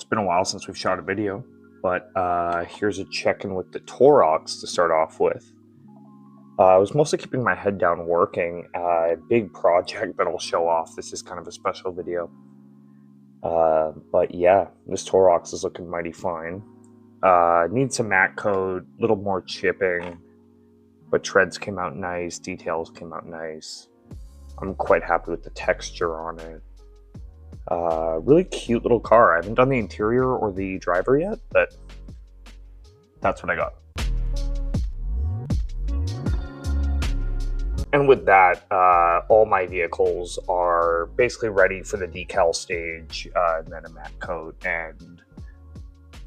been a while since we've shot a video, but here's a check-in with the Taurox to start off with. I was mostly keeping my head down working. A big project that I'll show off. This is kind of a special video. But yeah, this Taurox is looking mighty fine. Needs some matte coat, a little more chipping, but treads came out nice, details came out nice. I'm quite happy with the texture on it. Really cute little car. I haven't done the interior or the driver yet, but that's what I got. And with that, all my vehicles are basically ready for the decal stage, and then a matte coat, and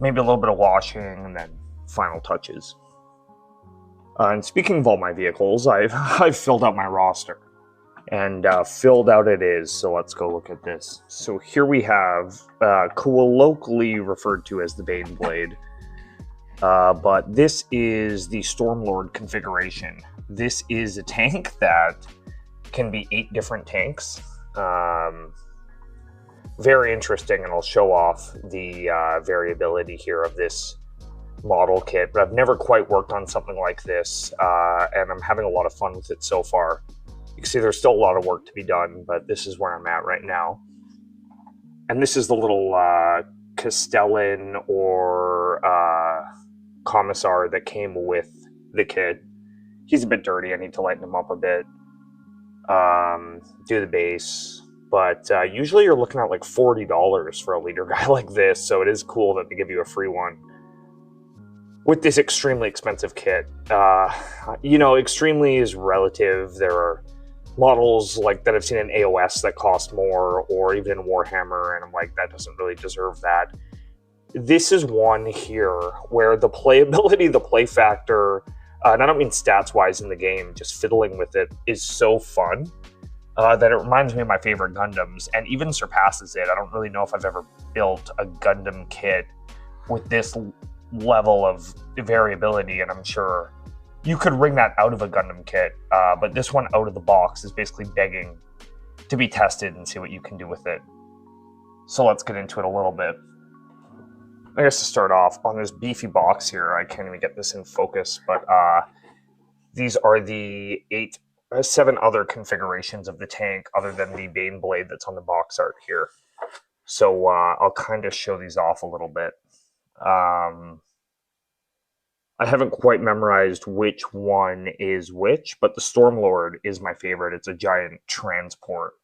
maybe a little bit of washing, and then final touches. And speaking of all my vehicles, I've filled out my roster. And filled out it is, so let's go look at this. So here we have, colloquially referred to as the Baneblade, but this is the Stormlord configuration. This is a tank that can be 8 different tanks. Very interesting, and I'll show off the variability here of this model kit, but I've never quite worked on something like this, and I'm having a lot of fun with it so far. You can see there's still a lot of work to be done, but this is where I'm at right now. And this is the little Castellan or Commissar that came with the kit. He's a bit dirty. I need to lighten him up a bit. Do the base. But usually you're looking at like $40 for a leader guy like this, so it is cool that they give you a free one with this extremely expensive kit. You know, extremely is relative. There are models like that I've seen in AOS that cost more, or even in Warhammer, and I'm like, that doesn't really deserve that. This is one here where the playability, the play factor, and I don't mean stats-wise in the game, just fiddling with it is so fun that it reminds me of my favorite Gundams, and even surpasses it. I don't really know if I've ever built a Gundam kit with this level of variability, and I'm sure you could wring that out of a Gundam kit, but this one out of the box is basically begging to be tested and see what you can do with it. So let's get into it a little bit. I guess to start off, on this beefy box here, I can't even get this in focus, but these are the 7 other configurations of the tank other than the Baneblade that's on the box art here. So I'll kind of show these off a little bit. I haven't quite memorized which one is which, but the Stormlord is my favorite. It's a giant transport.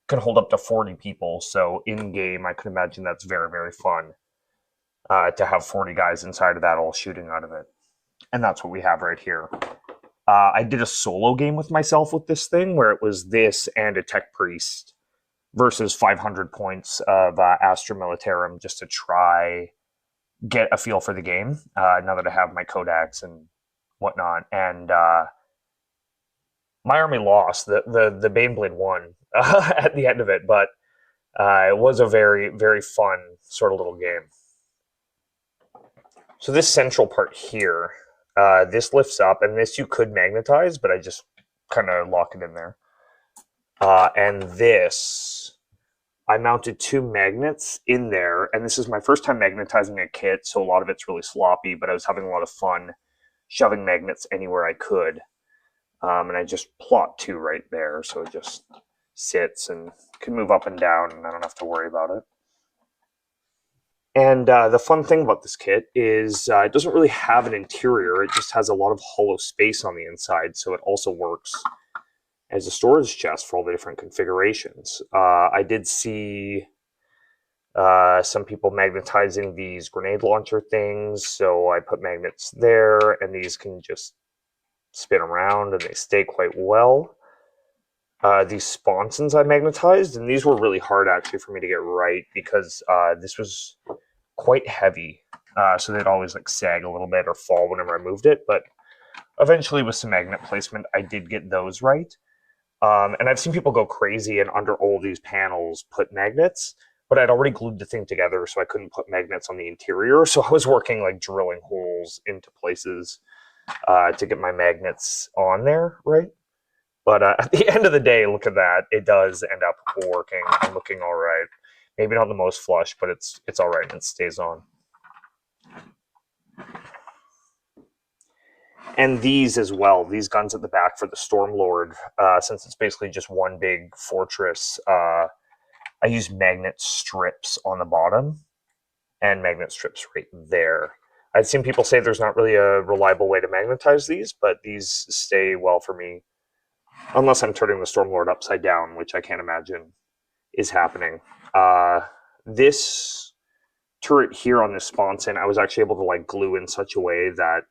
Can hold up to 40 people, so in-game I could imagine that's very, very fun to have 40 guys inside of that all shooting out of it. And that's what we have right here. I did a solo game with myself with this thing, where it was this and a Tech Priest versus 500 points of Astra Militarum, just to try get a feel for the game, now that I have my Kodaks and whatnot. And my army lost. The Baneblade won at the end of it, but it was a very, very fun sort of little game. So this central part here, this lifts up, and this you could magnetize, but I just kind of lock it in there. And this, I mounted 2 magnets in there, and this is my first time magnetizing a kit, so a lot of it's really sloppy, but I was having a lot of fun shoving magnets anywhere I could. And I just plot 2 right there, so it just sits and can move up and down, and I don't have to worry about it. And the fun thing about this kit is it doesn't really have an interior, it just has a lot of hollow space on the inside, so it also works as a storage chest for all the different configurations. I did see some people magnetizing these grenade launcher things, so I put magnets there, and these can just spin around, and they stay quite well. These sponsons I magnetized, and these were really hard actually for me to get right, because this was quite heavy, so they'd always like sag a little bit or fall whenever I moved it, but eventually with some magnet placement I did get those right. And I've seen people go crazy and under all these panels put magnets, but I'd already glued the thing together, so I couldn't put magnets on the interior. So I was working like drilling holes into places to get my magnets on there, right? But at the end of the day, look at that. It does end up working and looking all right. Maybe not the most flush, but it's all right and it stays on. And these as well, these guns at the back for the Stormlord, since it's basically just one big fortress, I use magnet strips on the bottom and magnet strips right there. I've seen people say there's not really a reliable way to magnetize these, but these stay well for me. Unless I'm turning the Stormlord upside down, which I can't imagine is happening. This turret here on this sponson, I was actually able to like glue in such a way that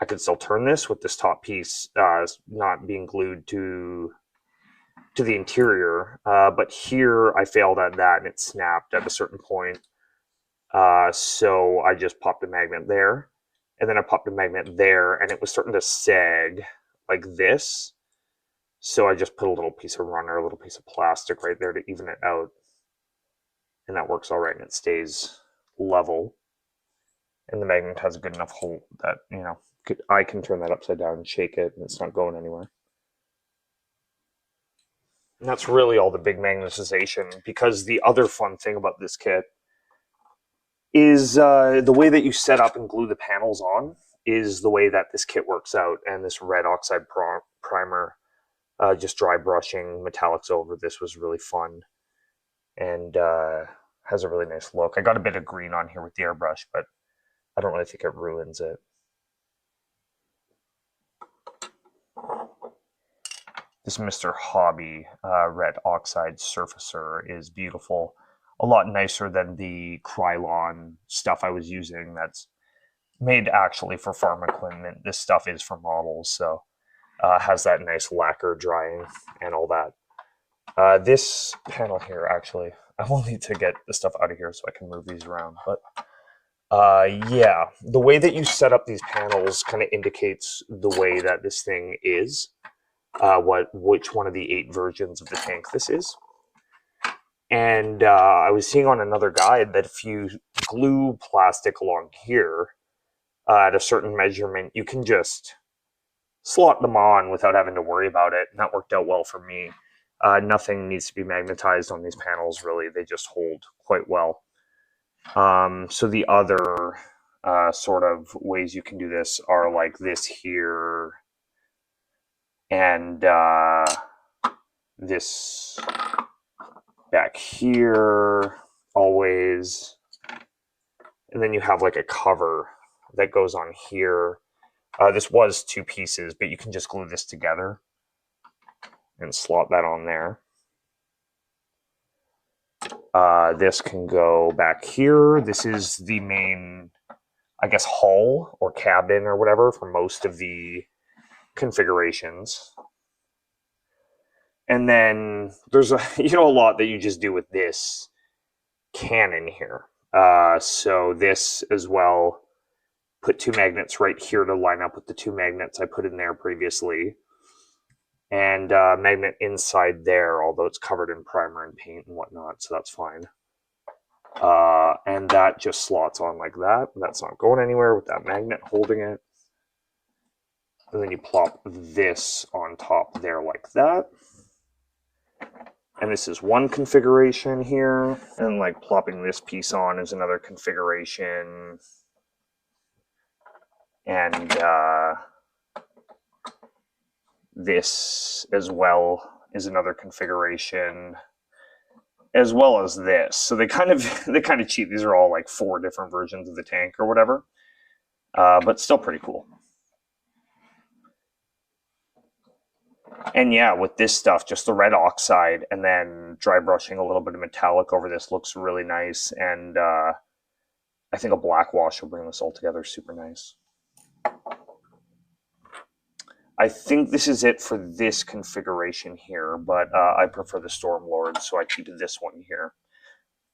I could still turn this with this top piece not being glued to the interior. But here I failed at that and it snapped at a certain point. So I just popped a magnet there, and then I popped a magnet there, and it was starting to sag like this. So I just put a little piece of runner, a little piece of plastic right there to even it out. And that works all right, and it stays level. And the magnet has a good enough hold that, you know, I can turn that upside down and shake it, and it's not going anywhere. And that's really all the big magnetization, because the other fun thing about this kit is the way that you set up and glue the panels on is the way that this kit works out. And this red oxide primer, just dry brushing metallics over this was really fun, and has a really nice look. I got a bit of green on here with the airbrush, but I don't really think it ruins it. This Mr. Hobby red oxide surfacer is beautiful. A lot nicer than the Krylon stuff I was using that's made actually for farm equipment. This stuff is for models, so has that nice lacquer drying and all that. This panel here, actually, I will need to get the stuff out of here so I can move these around. But yeah, the way that you set up these panels kind of indicates the way that this thing is, which one of the 8 versions of the tank this is. And I was seeing on another guide that if you glue plastic along here at a certain measurement, you can just slot them on without having to worry about it. And that worked out well for me. Nothing needs to be magnetized on these panels, really. They just hold quite well. So the other sort of ways you can do this are like this here, and this back here always, and then you have like a cover that goes on here. This was 2 pieces, but you can just glue this together and slot that on there. This can go back here. This is the main, I guess, hull or cabin or whatever for most of the configurations. And then there's a lot that you just do with this cannon here. So this as well, put 2 magnets right here to line up with the 2 magnets I put in there previously. And magnet inside there, although it's covered in primer and paint and whatnot, so that's fine. And that just slots on like that. That's not going anywhere with that magnet holding it. And then you plop this on top there like that. And this is one configuration here. And like plopping this piece on is another configuration. And this as well is another configuration, as well as this. So they kind of cheat. These are all like 4 different versions of the tank or whatever, but still pretty cool. And yeah, with this stuff, just the red oxide and then dry brushing a little bit of metallic over this looks really nice. And I think a black wash will bring this all together super nice. I think this is it for this configuration here, but I prefer the Stormlord, so I keep this one here.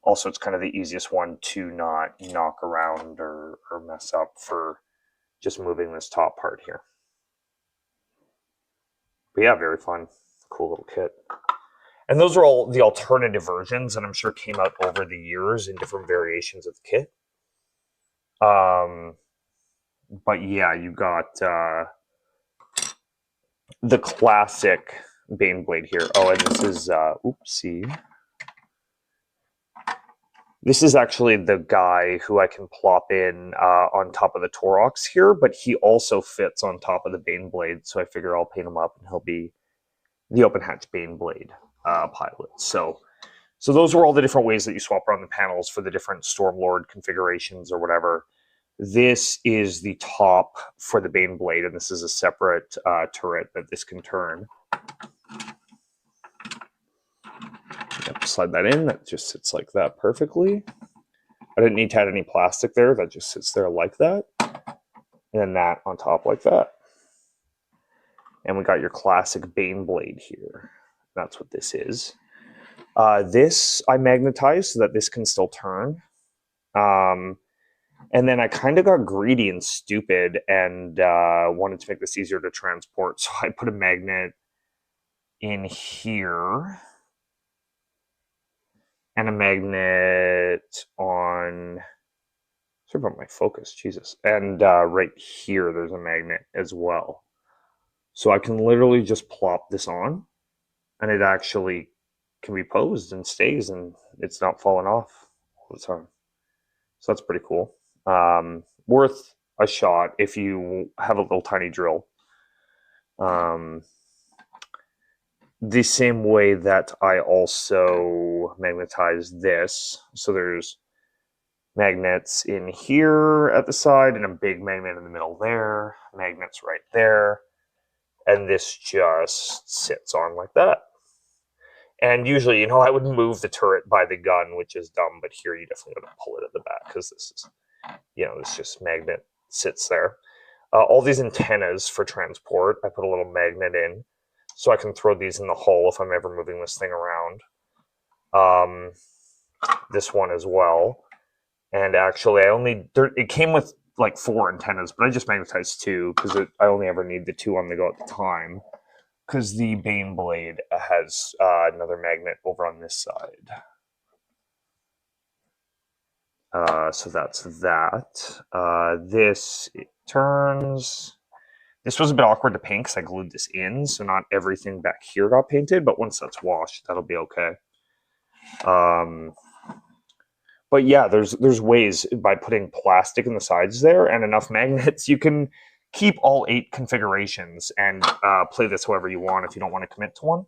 Also, it's kind of the easiest one to not knock around or mess up for just moving this top part here. But yeah, very fun. Cool little kit. And those are all the alternative versions, and I'm sure came out over the years in different variations of the kit. But yeah, you got the classic Baneblade here. Oh, and this is, oopsie. This is actually the guy who I can plop in on top of the Taurox here, but he also fits on top of the Baneblade, so I figure I'll paint him up and he'll be the open hatch Baneblade pilot. So those were all the different ways that you swap around the panels for the different Stormlord configurations or whatever. This is the top for the Baneblade, and this is a separate turret that this can turn. Slide that in. That just sits like that perfectly. I didn't need to add any plastic there. That just sits there like that. And then that on top like that. And we got your classic Baneblade here. That's what this is. This I magnetized so that this can still turn. And then I kind of got greedy and stupid and wanted to make this easier to transport. So I put a magnet in here. And a magnet on, sorry about my focus, Jesus. And right here, there's a magnet as well. So I can literally just plop this on, and it actually can be posed and stays, and it's not falling off all the time. So that's pretty cool. Worth a shot if you have a little tiny drill. The same way that I also magnetized this. So there's magnets in here at the side and a big magnet in the middle there, magnets right there, and this just sits on like that. And usually, you know, I would move the turret by the gun, which is dumb, but here you definitely got to pull it at the back because this is, you know, this just magnet sits there. All these antennas for transport, I put a little magnet in. So I can throw these in the hull if I'm ever moving this thing around. This one as well. And actually, it came with like 4 antennas, but I just magnetized 2 because I only ever need the 2 on the go at the time. Because the Baneblade has another magnet over on this side. So that's that. This, it turns. This was a bit awkward to paint because I glued this in, so not everything back here got painted, but once that's washed, that'll be okay. But yeah, there's ways by putting plastic in the sides there and enough magnets, you can keep all 8 configurations and play this however you want if you don't want to commit to one.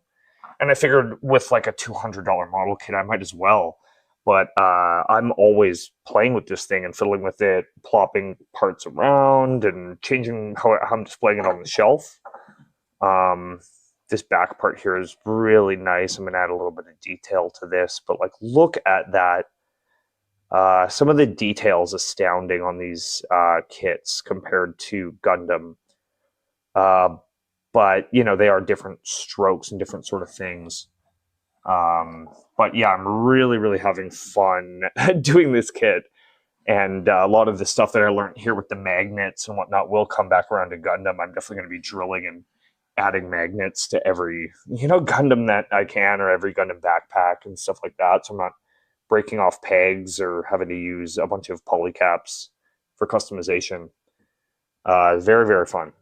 And I figured with like a $200 model kit, I might as well. But I'm always playing with this thing and fiddling with it, plopping parts around and changing how I'm displaying it on the shelf. This back part here is really nice. I'm going to add a little bit of detail to this, but like look at that. Some of the details astounding on these kits compared to Gundam. But, you know, they are different strokes and different sort of things. But yeah, I'm really, really having fun doing this kit. And a lot of the stuff that I learned here with the magnets and whatnot will come back around to Gundam. I'm definitely going to be drilling and adding magnets to every, you know, Gundam that I can, or every Gundam backpack and stuff like that. So I'm not breaking off pegs or having to use a bunch of polycaps for customization. Very, very fun.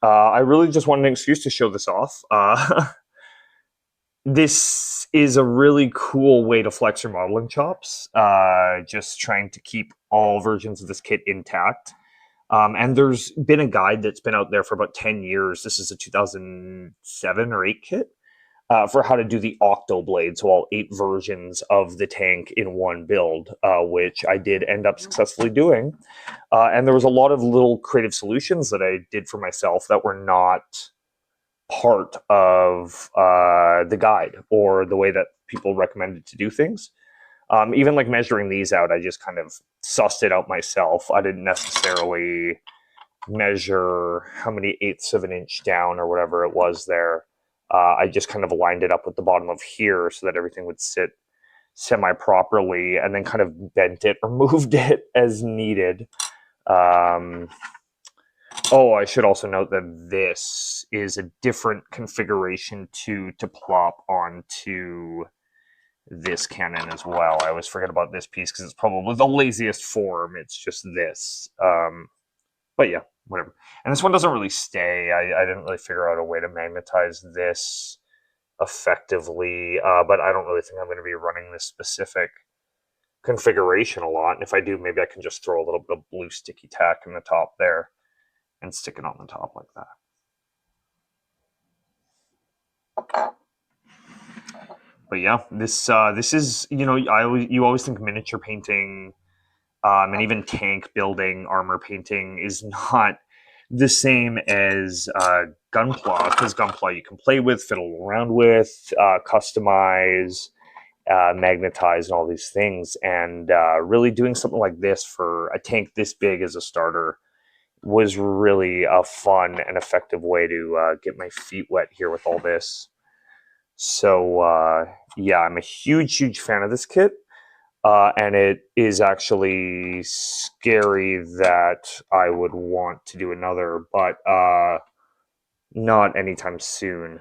I really just wanted an excuse to show this off. This is a really cool way to flex your modeling chops, just trying to keep all versions of this kit intact. And there's been a guide that's been out there for about 10 years. This is a 2007 or 8 kit for how to do the Octoblade, so all 8 versions of the tank in one build, which I did end up successfully doing. And there was a lot of little creative solutions that I did for myself that were not part of the guide or the way that people recommended to do things. Even like measuring these out, I just kind of sussed it out myself. I didn't necessarily measure how many 1/8 of an inch down or whatever it was there. I just kind of aligned it up with the bottom of here so that everything would sit semi-properly, and then kind of bent it or moved it as needed. Oh, I should also note that this is a different configuration to plop onto this cannon as well. I always forget about this piece because it's probably the laziest form. It's just this. But yeah, whatever. And this one doesn't really stay. I didn't really figure out a way to magnetize this effectively, but I don't really think I'm going to be running this specific configuration a lot. And if I do, maybe I can just throw a little bit of blue sticky tack in the top there and stick it on the top like that. But yeah, this is, you know, you always think miniature painting and even tank building, armor painting is not the same as Gunpla, because Gunpla you can play with, fiddle around with, customize, magnetize, and all these things. And really doing something like this for a tank this big as a starter was really a fun and effective way to get my feet wet here with all this. So yeah, I'm a huge fan of this kit. And it is actually scary that I would want to do another, but not anytime soon.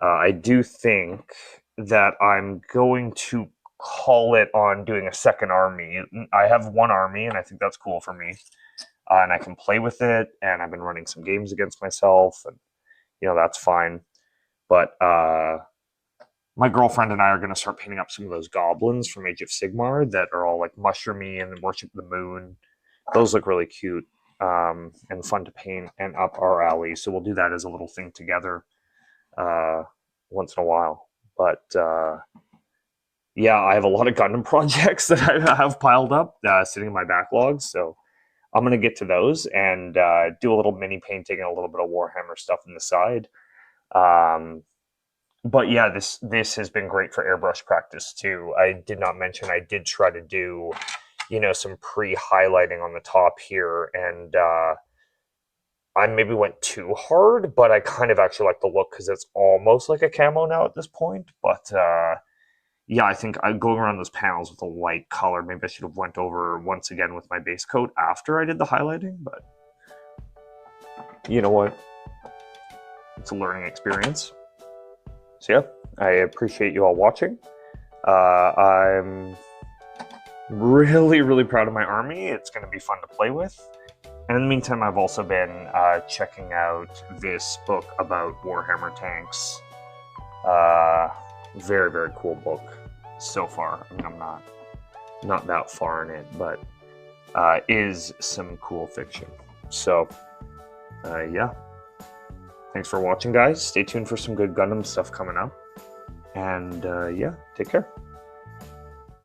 I do think that I'm going to call it on doing a second army. I have one army, and I think that's cool for me. And I can play with it, and I've been running some games against myself, and, you know, that's fine. But my girlfriend and I are going to start painting up some of those goblins from Age of Sigmar that are all like mushroomy and worship the moon. Those look really cute and fun to paint and up our alley. So we'll do that as a little thing together once in a while. But yeah, I have a lot of Gundam projects that I have piled up sitting in my backlog. So I'm going to get to those and do a little mini painting and a little bit of Warhammer stuff on the side. But yeah, this has been great for airbrush practice too. I did not mention I did try to do, you know, some pre-highlighting on the top here, and I maybe went too hard, but I kind of actually like the look because it's almost like a camo now at this point. But yeah, I think I'm going around those panels with a light color. Maybe I should have went over once again with my base coat after I did the highlighting, but you know what? It's a learning experience. So yeah, I appreciate you all watching. I'm really proud of my army. It's going to be fun to play with. And in the meantime, I've also been checking out this book about Warhammer tanks. Very cool book so far. I mean, I'm not that far in it, but is some cool fiction. So yeah. Thanks for watching, guys. Stay tuned for some good Gundam stuff coming up. And yeah, take care.